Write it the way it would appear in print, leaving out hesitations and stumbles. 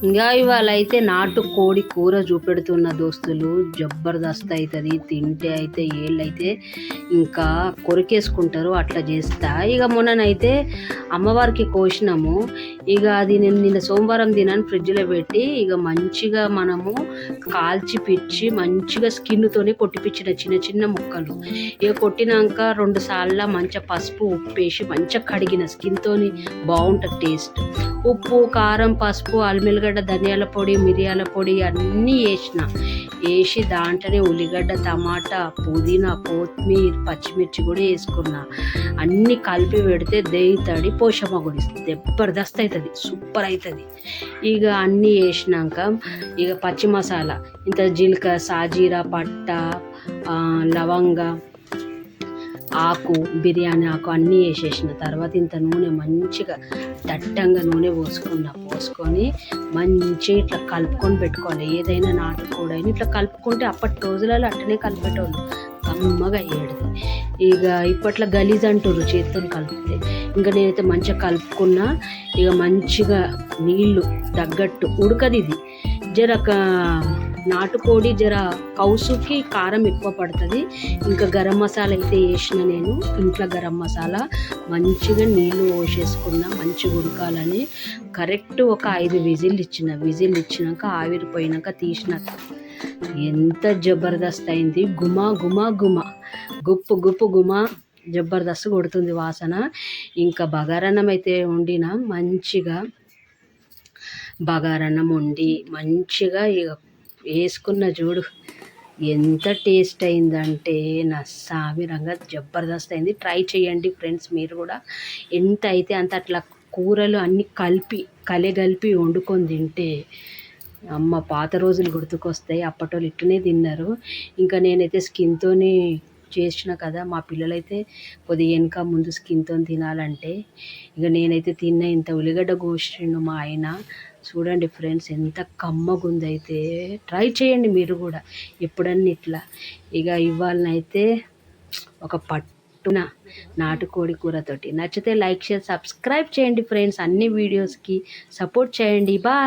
ఇంకా ఇవాళ అయితే నాటు కోడి కూర చూపెడుతున్న దోస్తులు, జబర్దస్త్ అవుతుంది. తింటే అయితే ఏళ్ళైతే ఇంకా కొరికేసుకుంటారు. అట్లా చేస్తా. ఇక మొన్ననైతే అమ్మవారికి కోసినాము. ఇక అది నేను నిన్న సోమవారం దినాన్ని ఫ్రిడ్జ్లో పెట్టి ఇక మంచిగా మనము కాల్చి పిచ్చి మంచిగా స్కిన్తోనే కొట్టిపించిన చిన్న చిన్న ముక్కలు. ఇక కొట్టినాక 2 సార్లు మంచిగా పసుపు ఉప్పేసి మంచిగా కడిగిన స్కిన్తోని బాగుంటుంది టేస్ట్. ఉప్పు, కారం, పసుపు, అల్లిగడ్డ, ధనియాల పొడి, మిరియాల పొడి అన్నీ వేసి దాంట్లోనే ఉల్లిగడ్డ, టమాటా, పుదీనా, కొత్తిమీర, పచ్చిమిర్చి కూడా వేసుకున్నా. అన్నీ కలిపి పెడితే దేయితడి పోషమ్మ గుడి జబర్దస్త్ అవుతుంది, సూపర్ అవుతుంది. ఇక అన్నీ వేసినాక ఇక పచ్చి మసాలా ఇంత జీలకర్ర, సాజీరా, పట్ట, లవంగ ఆకు, బిర్యానీ ఆకు అన్నీ వేసేసిన తర్వాత ఇంత నూనె మంచిగా దట్టంగా నూనె పోసుకొని మంచిగా ఇట్లా కలుపుకొని పెట్టుకోవాలి. ఏదైనా నాటుకోడైనా ఇట్లా కలుపుకుంటే అప్పటి రోజులలో అట్టనే కలిపేటోళ్ళు, కమ్మగా అయ్యేది. ఇక ఇప్పట్లో గలీజ్ అంటారు చేతితో కలిపితే. ఇంకా నేనైతే మంచిగా కలుపుకున్నా. ఇక మంచిగా నీళ్ళు తగ్గట్టు ఉడకది. ఇది జర నాటుకోడి జర కౌసుకి కారం ఎక్కువ పడుతుంది. ఇంకా గరం మసాలా అయితే వేసిన నేను ఇంట్లో గరం మసాలా. మంచిగా నీళ్ళు పోసేసుకున్నా, మంచిగా ఉడకాలని కరెక్ట్ ఒక 5 విజిల్ ఇచ్చినాక ఆవిరిపోయినాక తీసిన. ఎంత జబర్దస్త్ అయింది. గుమా గుమా గుమా, గుప్పు గుప్పు గుమా, జబర్దస్త్ కొడుతుంది వాసన. ఇంకా బగారన్నం అయితే వండిన. మంచిగా బగారన్నం వండి మంచిగా ఇక వేసుకున్న చూడు, ఎంత టేస్ట్ అయిందంటే నా సామిరంగా జబర్దస్త్ అయింది. ట్రై చేయండి ఫ్రెండ్స్ మీరు కూడా. ఎంత అయితే అంత అట్లా కూరలు అన్నీ కలిపి వండుకొని తింటే అమ్మ పాత రోజులు గుర్తుకొస్తాయి. అప్పటోళ్ళు ఇట్లనే తిన్నారు. ఇంకా నేనైతే స్కిన్తోని చేసిన కదా, మా పిల్లలైతే కొద్దిగా వెనక ముందు స్కిన్తో తినాలంటే ఇక నేనైతే తిన్న. ఇంత ఉల్లిగడ్డ కోసిండు మా ఆయన. చూడండి ఫ్రెండ్స్ ఎంత కమ్మగుందైతే. ట్రై చేయండి మీరు కూడా ఎప్పుడన్నా ఇట్లా. ఇక ఇవాళనైతే ఒక పట్టున నాటుకోడి కూరతోటి. నచ్చితే లైక్, షేర్, సబ్స్క్రైబ్ చేయండి ఫ్రెండ్స్. అన్ని వీడియోస్కి సపోర్ట్ చేయండి. బాయ్.